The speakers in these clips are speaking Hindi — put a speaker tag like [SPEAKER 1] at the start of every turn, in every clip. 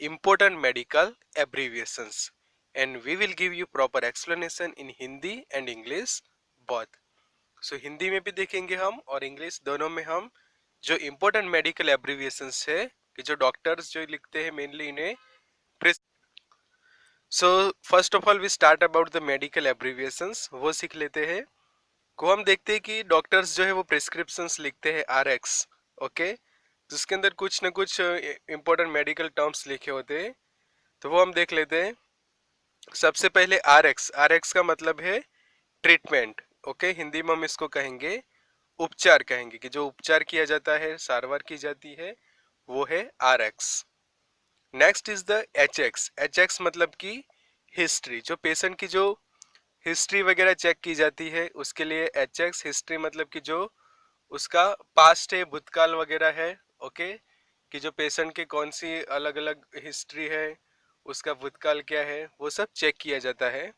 [SPEAKER 1] important medical abbreviations and we will give you proper explanation in Hindi and English both. So Hindi में भी देखेंगे हम और इंग्लिश दोनों में हम जो important medical abbreviations है कि जो डॉक्टर्स जो लिखते हैं मेनली इन्हें so first of all we start about the medical abbreviations, वो सीख लेते हैं। को हम देखते हैं कि डॉक्टर्स जो है वो प्रिस्क्रिप्शंस लिखते हैं आरएक्स, ओके, जिसके अंदर कुछ ना कुछ इंपॉर्टेंट मेडिकल टर्म्स लिखे होते हैं, तो वो हम देख लेते हैं। सबसे पहले आरएक्स, आरएक्स का मतलब है ट्रीटमेंट, ओके, हिंदी में हम इसको कहेंगे उपचार, कहेंगे कि जो उपचार किया जाता है, सारवार की जाती है, वो है RX. Next is the hx, hx मतलब कि हिस्ट्री, जो पेशेंट की जो हिस्ट्री वगैरह चेक की जाती है उसके लिए एचएक्स। हिस्ट्री मतलब कि जो उसका पास्ट है, भूतकाल वगैरह है, ओके, कि जो पेशेंट के कौन सी अलग अलग हिस्ट्री है, उसका भूतकाल क्या है, वो सब चेक किया जाता है।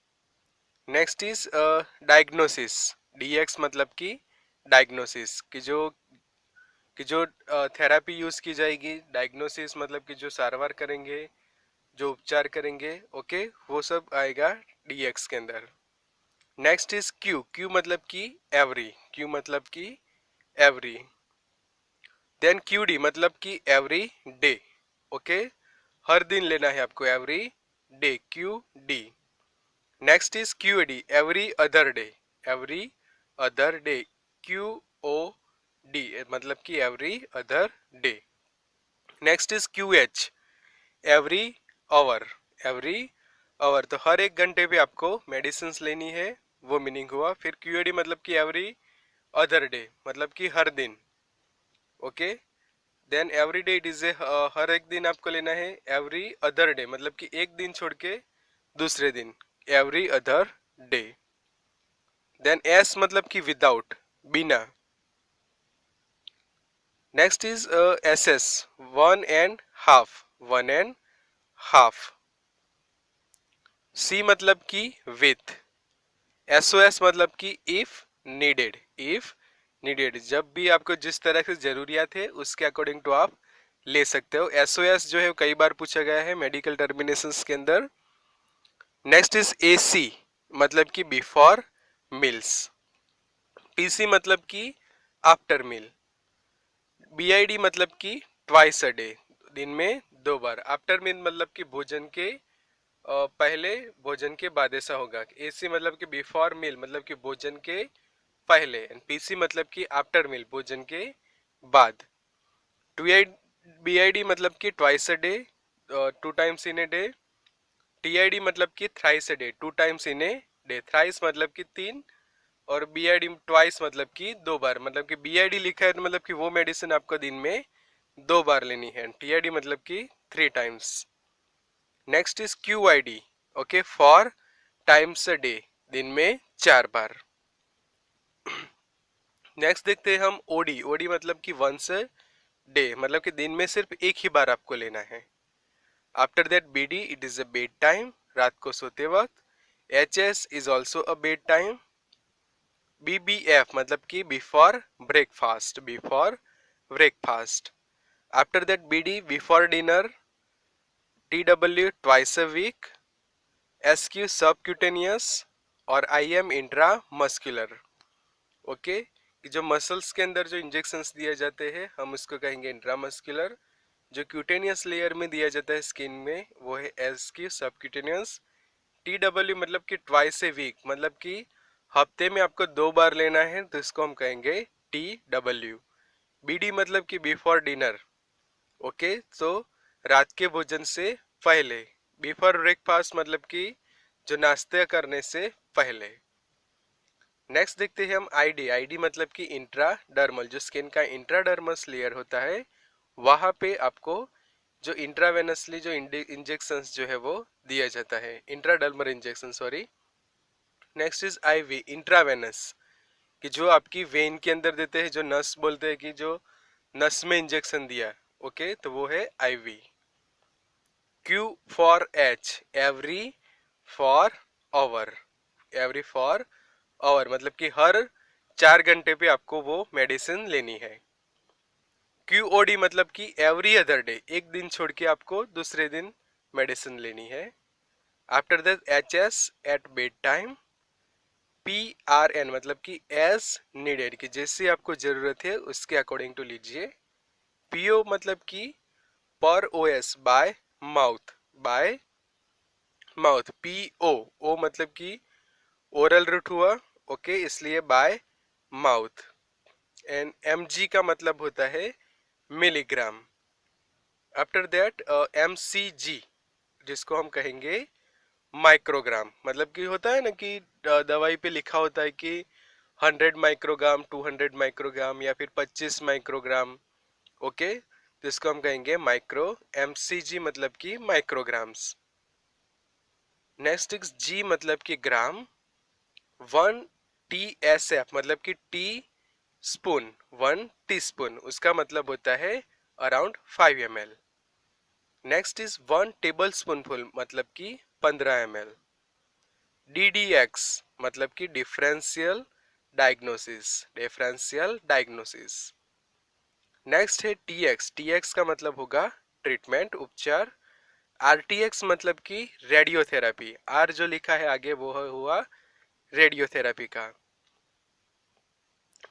[SPEAKER 1] नेक्स्ट इज डायग्नोसिस, डीएक्स मतलब कि डायग्नोसिस, कि जो थेरापी यूज की जाएगी। डायग्नोसिस मतलब कि जो सारवार करेंगे, जो उपचार करेंगे, ओके, वो सब आएगा डीएक्स के अंदर। नेक्स्ट इज क्यू, क्यू मतलब कि एवरी, क्यू मतलब कि एवरी। देन क्यूडी मतलब कि एवरी डे, ओके, हर दिन लेना है आपको, every day, Q D. Next is QAD, every other day, every other day, Q O D मतलब कि every other day. Next is Q H, every hour, every hour, तो हर एक घंटे पे आपको मेडिसिन लेनी है, वो मीनिंग हुआ। फिर क्यूएडी मतलब कि एवरी अदर डे मतलब कि हर दिन, okay. Then every day it is a, हर एक दिन आपको लेना है। एवरी अदर डे मतलब कि एक दिन छोड़ के दूसरे दिन, every other day. Then S मतलब कि विदाउट, बिना। Next is S S, one and half, one and half. C मतलब कि विथ। एसओएस मतलब कि इफ नीडेड, इफ नीडेड, जब भी आपको जिस तरह से जरूरियात है उसके अकॉर्डिंग टू आप ले सकते हो। एसओएस जो है कई बार पूछा गया है मेडिकल टर्मिनेशंस के अंदर। नेक्स्ट इज एसी मतलब कि बिफोर मील्स। पीसी मतलब कि आफ्टर मील। बीआईडी मतलब कि ट्वाइस अ डे, दिन में दो बार। आफ्टर मील मतलब कि भोजन के पहले, भोजन के बाद ऐसा होगा। एसी मतलब कि बिफोर मील मतलब कि भोजन के पहले, एंड पीसी मतलब कि आफ्टर मील, भोजन के बाद। बीआईडी मतलब कि twice a day, two times in a day. TID मतलब कि thrice a day, two times in a day. Thrice मतलब कि तीन, और बीआईडी ट्वाइस मतलब कि दो बार। मतलब कि बीआईडी लिखा है तो मतलब कि वो मेडिसिन आपको दिन में दो बार लेनी है। टीआईडी मतलब कि three times. Next is QID, okay, four times a day, दिन में चार बार। नेक्स्ट देखते हैं हम ओडी, ओडी मतलब कि वंस अ डे, मतलब कि दिन में सिर्फ एक ही बार आपको लेना है। After that BD, it is a bed time, रात को सोते वक्त। H S is also a bed time. BBF मतलब कि before breakfast, before breakfast. After that BD, before dinner. T W twice a week. S Q subcutaneous, और I M intramuscular, okay, कि जो मसल्स के अंदर जो इंजेक्शंस दिए जाते हैं हम उसको कहेंगे इंट्रामस्कुलर। जो क्यूटेनियस लेयर में दिया जाता है स्किन में, वो है S Q subcutaneous. T W मतलब कि ट्वाइस ए वीक, मतलब कि हफ्ते में आपको दो बार लेना है, तो इसको हम कहेंगे टी डब्ल्यू। बी डी मतलब कि बिफोर डिनर, ओके, तो रात के भोजन से पहले। बिफोर ब्रेकफास्ट मतलब कि जो नाश्ते करने से पहले। नेक्स्ट देखते हैं हम आईडी, आईडी मतलब कि इंट्राडर्मल, जो स्किन का इंट्राडर्मस लेयर होता है वहां पे आपको जो इंट्रावेनसली जो इंजेक्शंस जो है वो दिया जाता है, intradermal injection, sorry. Next is IV, intravenous, कि जो आपकी वेन के अंदर देते हैं, जो नस बोलते हैं कि जो नस में इंजेक्शन दिया, ओके, तो वो है IV. Q four H, every four hour, every four hour मतलब कि हर 4 घंटे पे आपको वो मेडिसिन लेनी है। QOD मतलब कि एवरी अदर डे, एक दिन छोड़ के आपको दूसरे दिन मेडिसिन लेनी है। After that HS at bed time. PRN मतलब कि एज नीडेड, कि जैसे आपको जरूरत है उसके अकॉर्डिंग टू लीजिए। PO मतलब कि पर OS bye mouth, bye mouth. PO मतलब कि ओरल रूट हुआ, ओके, इसलिए बाय माउथ। एंड MG का मतलब होता है मिलीग्राम। आफ्टर दैट MCG, जिसको हम कहेंगे माइक्रोग्राम, मतलब कि होता है ना कि दवाई पे लिखा होता है कि 100 माइक्रोग्राम, 200 माइक्रोग्राम या फिर 25 माइक्रोग्राम, ओके, तो इसको हम कहेंगे माइक्रो। MCG मतलब कि माइक्रोग्राम्स। नेक्स्ट इज G मतलब कि ग्राम। 1 TSF मतलब कि टी स्पून, 1 टीस्पून, उसका मतलब होता है around 5 ml। Next is 1 table spoonful मतलब कि 15 ml। DDX मतलब कि differential diagnosis, differential diagnosis. Next है TX, TX का मतलब होगा ट्रीटमेंट, उपचार। RTX मतलब कि रेडियोथेरापी, R जो लिखा है आगे वो हुआ रेडियोथेरापी का।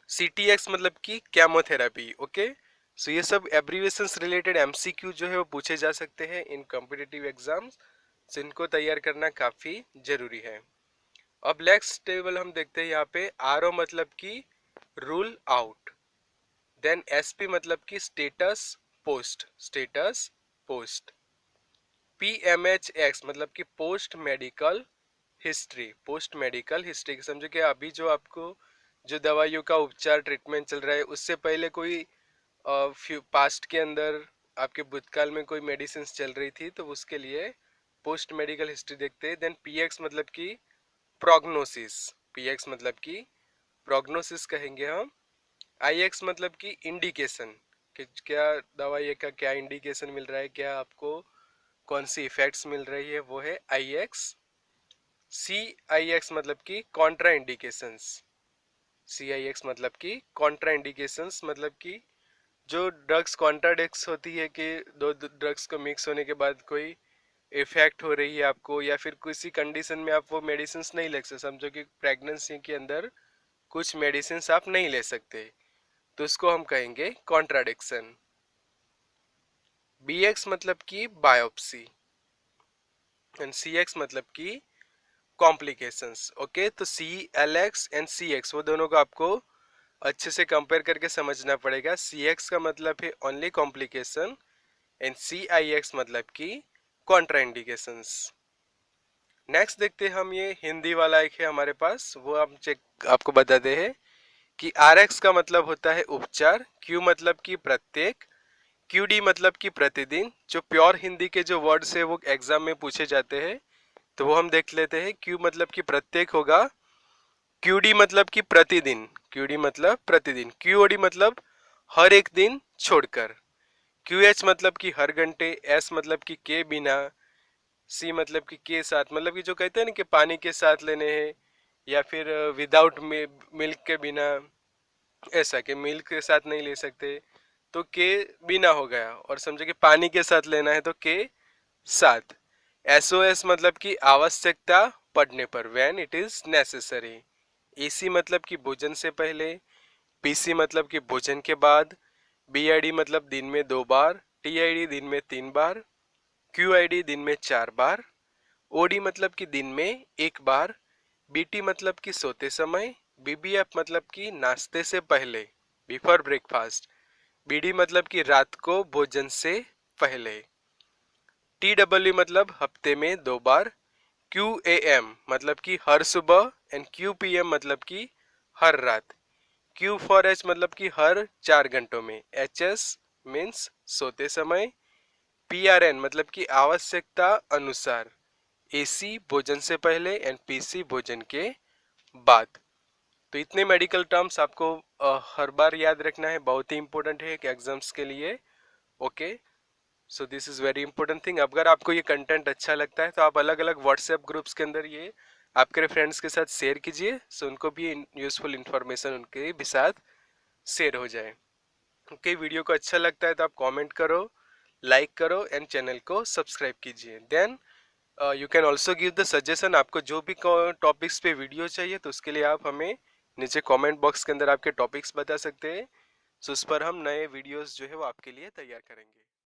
[SPEAKER 1] CTX मतलब कि केमोथेरापी, ओके। सो ये सब एब्रीविएशंस रिलेटेड MCQ जो है वो पूछे जा सकते हैं इन कॉम्पिटिटिव एग्जाम्स, सो इनको तैयार करना काफी जरूरी है। अब नेक्स्ट टेबल हम देखते हैं यहाँ पे। RO मतलब कि रूल आउट। देन SP मतलब कि status post, status post. PMHX मतलब कि post medical history, post medical history. समझो कि अभी जो आपको जो दवाइयों का उपचार ट्रीटमेंट चल रहा है उससे पहले कोई पास्ट के अंदर आपके भूतकाल में कोई मेडिसिन चल रही थी तो उसके लिए पोस्ट मेडिकल हिस्ट्री देखते हैं। देन PX मतलब कि प्रोग्नोसिस, PX मतलब कि प्रोग्नोसिस कहेंगे हम। IX मतलब कि इंडिकेशन, कि क्या दवाई का क्या इंडिकेशन मिल रहा है, क्या आपको कौन सी इफेक्ट्स मिल रही है, वो है IX। CIX मतलब कि कॉन्ट्रा इंडिकेशंस, CIX मतलब कि कॉन्ट्रा इंडिकेशंस मतलब कि जो ड्रग्स कॉन्ट्राडिक्स होती है कि दो ड्रग्स को मिक्स होने के बाद कोई इफेक्ट हो रही है आपको, या फिर किसी कंडीशन में आप वो मेडिसिन नहीं ले सकते। समझो कि प्रेगनेंसी के अंदर कुछ मेडिसिन आप नहीं ले सकते तो उसको हम कहेंगे कॉन्ट्राडिक्शन। BX मतलब कि बायोप्सी एंड CX मतलब कि कॉम्प्लिकेशंस, ओके। तो CLX एंड CX वो दोनों को आपको अच्छे से कंपेयर करके समझना पड़ेगा। CX का मतलब है ओनली कॉम्प्लिकेशन एंड CIX मतलब कि कॉन्ट्राइंडिकेशंस। नेक्स्ट देखते हैं हम, ये हिंदी वाला एक है हमारे पास, वो हम चेक आपको बताते हैं कि RX का मतलब होता है उपचार। Q मतलब कि प्रत्येक। QD मतलब कि प्रतिदिन। जो प्योर हिंदी के जो वर्ड्स है वो एग्जाम में पूछे जाते हैं तो वो हम देख लेते हैं। Q मतलब कि प्रत्येक होगा। QD मतलब कि प्रतिदिन, QD मतलब प्रतिदिन। QOD मतलब हर एक दिन छोड़कर। QH मतलब कि हर घंटे। S मतलब कि के बिना। C मतलब कि के साथ, मतलब कि जो कहते हैं ना कि पानी के साथ लेने हैं, या फिर विदाउट मिल्क के बिना, ऐसा कि मिल्क के साथ नहीं ले सकते तो के बिना हो गया। और समझो कि पानी के साथ लेना है तो के साथ। SOS मतलब कि आवश्यकता पड़ने पर, when it is necessary. EC मतलब कि भोजन से पहले। PC मतलब कि भोजन के बाद। BID मतलब दिन में 2 बार। TID दिन में 3 बार। QID दिन में 4 बार। OD मतलब कि दिन में 1 बार। BT मतलब कि सोते समय। BBF मतलब कि नाश्ते से पहले, बिफोर ब्रेकफास्ट। BD मतलब कि रात को भोजन से पहले। TW मतलब हफ्ते में 2 बार। QAM मतलब कि हर सुबह एंड QPM मतलब कि हर रात। Q4H मतलब कि हर 4 घंटों में। HS मीन्स सोते समय। PRN मतलब कि आवश्यकता अनुसार। AC भोजन से पहले एंड PC भोजन के बाद। तो इतने मेडिकल टर्म्स आपको हर बार याद रखना है, बहुत ही इंपॉर्टेंट है एग्जाम्स के लिए, okay. So this is very important thing. अगर आपको ये कंटेंट अच्छा लगता है तो आप अलग अलग व्हाट्सएप ग्रुप्स के अंदर ये आपके फ्रेंड्स के साथ शेयर कीजिए, सो उनको भी यूजफुल इंफॉर्मेशन उनके भी साथ शेयर हो जाए। ओके, वीडियो को अच्छा लगता है तो आप कमेंट करो, लाइक करो एंड चैनल को सब्सक्राइब कीजिए। Then you can also give the suggestion, आपको जो भी टॉपिक्स पे वीडियो चाहिए तो उसके लिए आप हमें नीचे कमेंट बॉक्स के अंदर आपके टॉपिक्स बता सकते हैं। सो उस पर हम नए वीडियोस जो है वो आपके लिए तैयार करेंगे।